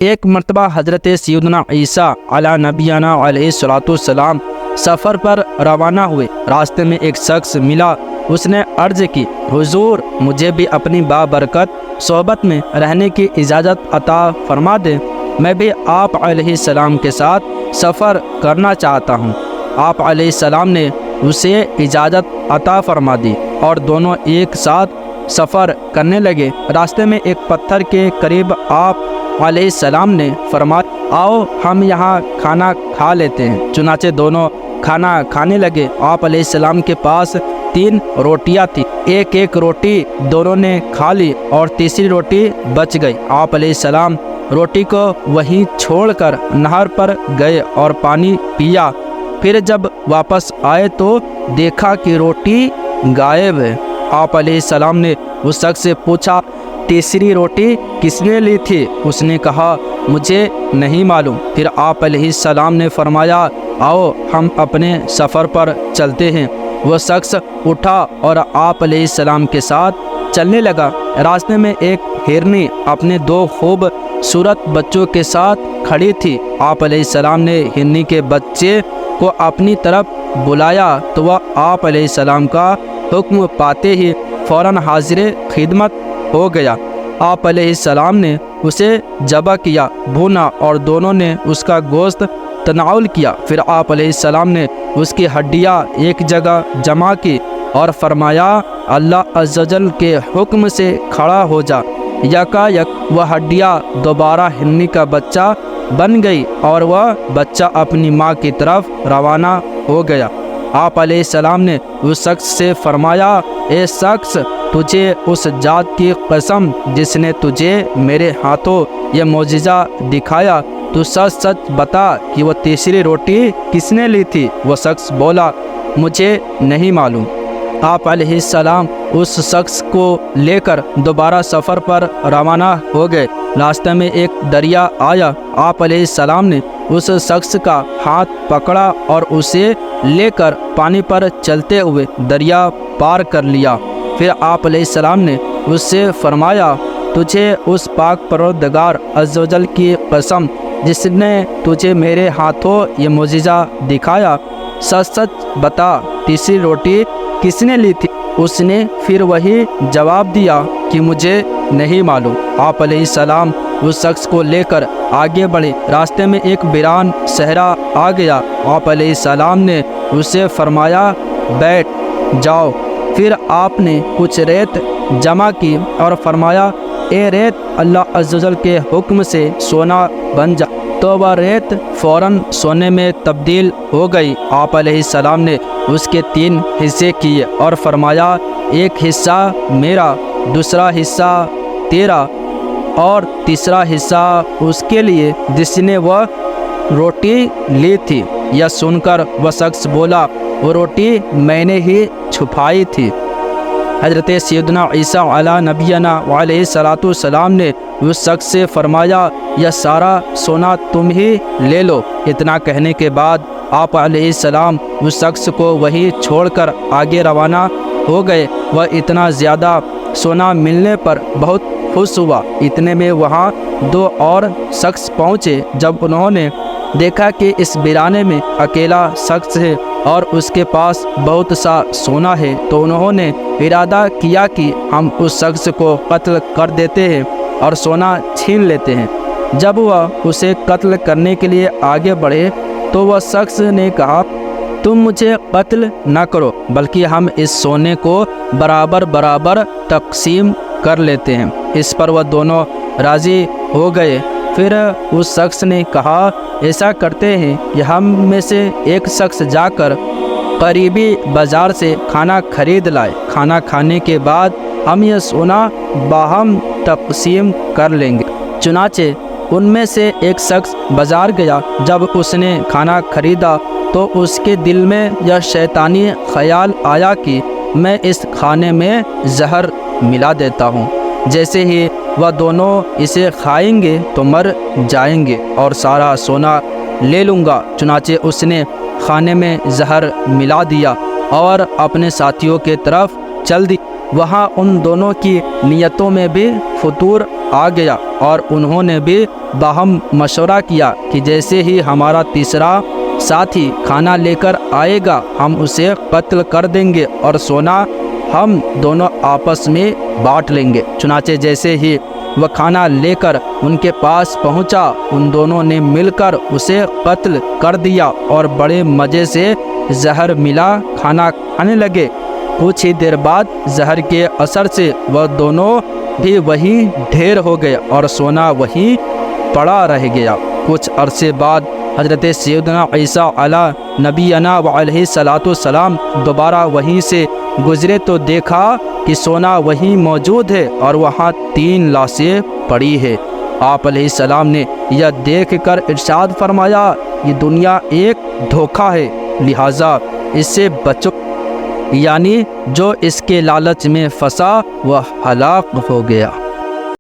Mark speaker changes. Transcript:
Speaker 1: ایک مرتبہ حضرت سیدنا عیسیٰ علی نبینا علیہ الصلوۃ والسلام سفر پر روانہ ہوئے۔ راستے میں ایک شخص ملا۔ اس نے عرض کی، حضور مجھے بھی اپنی بابرکت صحبت میں رہنے کی اجازت عطا فرما دیں، میں بھی آپ علیہ السلام کے ساتھ سفر کرنا چاہتا ہوں۔ آپ علیہ السلام نے اسے اجازت عطا فرما دی اور دونوں ایک ساتھ سفر کرنے لگے۔ راستے میں ایک پتھر کے قریب آپ علیہ السلام نے فرمایا، آؤ ہم یہاں کھانا کھا لیتے ہیں۔ چنانچہ دونوں کھانا کھانے لگے۔ آپ علیہ السلام کے پاس 3 روٹیاں تھیں، ایک روٹی دونوں نے کھا لی اور تیسری روٹی بچ گئی۔ آپ علیہ السلام روٹی کو وہیں چھوڑ کر نہر پر گئے اور پانی پیا۔ پھر جب واپس آئے تو دیکھا کہ روٹی غائب ہے۔ آپ علیہ السلام نے اس شخص سے پوچھا، تیسری روٹی کس نے لی تھی؟ اس نے کہا، مجھے نہیں معلوم۔ پھر آپ علیہ السلام نے فرمایا، آؤ ہم اپنے سفر پر چلتے ہیں۔ وہ شخص اٹھا اور آپ علیہ السلام کے ساتھ چلنے لگا۔ راستے میں ایک ہرنی اپنے 2 خوبصورت بچوں کے ساتھ کھڑی تھی۔ آپ علیہ السلام نے ہرنی کے بچے کو اپنی طرف بلایا تو وہ آپ علیہ السلام کا حکم پاتے ہی فوراً حاضر خدمت ہو گیا۔ آپ علیہ السلام نے اسے ذبح کیا، بھونا اور دونوں نے اس کا گوشت تناول کیا۔ پھر آپ علیہ السلام نے اس کی ہڈیاں ایک جگہ جمع کی اور فرمایا، اللہ عز و جل کے حکم سے کھڑا ہو جا۔ یکا یک وہ ہڈیاں دوبارہ ہرنی کا بچہ بن گئی اور وہ بچہ اپنی ماں کی طرف روانہ ہو گیا۔ آپ علیہ السلام نے اس شخص سے فرمایا، اے شخص، تجھے اس ذات کی قسم جس نے تجھے میرے ہاتھوں یہ معجزہ دکھایا، تو سچ سچ بتا کہ وہ تیسری روٹی کس نے لی تھی؟ وہ شخص بولا، مجھے نہیں معلوم۔ آپ علیہ السلام اس شخص کو لے کر دوبارہ سفر پر روانہ ہو گئے۔ راستے میں ایک دریا آیا۔ آپ علیہ السلام نے اس شخص کا ہاتھ پکڑا اور اسے لے کر پانی پر چلتے ہوئے دریا پار کر لیا۔ پھر آپ علیہ السلام نے اس سے فرمایا، تجھے اس پاک پروردگار عز و جل کی قسم جس نے تجھے میرے ہاتھوں یہ معجزہ دکھایا، سچ سچ بتا تیسری روٹی کس نے لی تھی؟ اس نے پھر وہی جواب دیا کہ مجھے نہیں معلوم۔ آپ علیہ السلام اس شخص کو لے کر آگے بڑھے۔ راستے میں ایک ویران صحرا آ گیا۔ آپ علیہ السلام نے اسے فرمایا، بیٹھ جاؤ۔ پھر آپ نے کچھ ریت جمع کی اور فرمایا، اے ریت، اللہ عز و جل کے حکم سے سونا بن جا۔ تو وہ ریت فوراً سونے میں تبدیل ہو گئی۔ آپ علیہ السلام نے اس کے 3 حصے کیے اور فرمایا، ایک حصہ میرا، دوسرا حصہ تیرا اور تیسرا حصہ اس کے لیے جس نے وہ روٹی لی تھی۔ یہ سن کر وہ شخص بولا، وہ روٹی میں نے ہی چھپائی تھی۔ حضرت سیدنا عیسیٰ علی نبینا علیہ الصلوۃ والسلام نے اس شخص سے فرمایا، یہ سارا سونا تم ہی لے لو۔ اتنا کہنے کے بعد آپ علیہ السلام اس شخص کو وہی چھوڑ کر آگے روانہ ہو گئے۔ وہ اتنا زیادہ سونا ملنے پر بہت خوش ہوا۔ اتنے میں وہاں 2 اور شخص پہنچے۔ جب انہوں نے دیکھا کہ اس ویرانے میں اکیلا شخص ہے اور اس کے پاس بہت سا سونا ہے، تو انہوں نے ارادہ کیا کہ ہم اس شخص کو قتل کر دیتے ہیں اور سونا چھین لیتے ہیں۔ جب وہ اسے قتل کرنے کے لیے آگے بڑھے تو وہ شخص نے کہا، تم مجھے قتل نہ کرو، بلکہ ہم اس سونے کو برابر برابر تقسیم کر لیتے ہیں۔ اس پر وہ دونوں راضی ہو گئے۔ پھر اس شخص نے کہا، ایسا کرتے ہیں کہ ہم میں سے ایک شخص جا کر قریبی بازار سے کھانا خرید لائے۔ کھانا کھانے کے بعد ہم یہ سونا باہم تقسیم کر لیں گے۔ چنانچہ ان میں سے ایک شخص بازار گیا۔ جب اس نے کھانا خریدا تو اس کے دل میں یہ شیطانی خیال آیا کہ میں اس کھانے میں زہر ملا دیتا ہوں، جیسے ہی وہ دونوں اسے کھائیں گے تو مر جائیں گے اور سارا سونا لے لوں گا۔ چنانچہ اس نے کھانے میں زہر ملا دیا اور اپنے ساتھیوں کے طرف چل دی۔ وہاں ان دونوں کی نیتوں میں بھی فتور آ گیا اور انہوں نے بھی باہم مشورہ کیا کہ جیسے ہی ہمارا تیسرا ساتھی کھانا لے کر آئے گا ہم اسے قتل کر دیں گے اور سونا ہم دونوں آپس میں بانٹ لیں گے۔ چنانچہ جیسے ہی وہ کھانا لے کر ان کے پاس پہنچا ان دونوں نے مل کر اسے قتل کر دیا اور بڑے مزے سے زہر ملا کھانا کھانے لگے۔ کچھ ہی دیر بعد زہر کے اثر سے وہ دونوں بھی وہیں ڈھیر ہو گئے اور سونا وہیں پڑا رہ گیا۔ کچھ عرصے بعد حضرت سیدنا عیسیٰ علیہ نبینا و علیہ السلام دوبارہ وہیں سے گزرے تو دیکھا کہ سونا وہیں موجود ہے اور وہاں 3 لاشیں پڑی ہے۔ آپ علیہ السلام نے یہ دیکھ کر ارشاد فرمایا یہ دنیا ایک دھوکہ ہے، لہٰذا اس سے بچو، یعنی جو اس کے لالچ میں پھنسا وہ ہلاک ہو گیا۔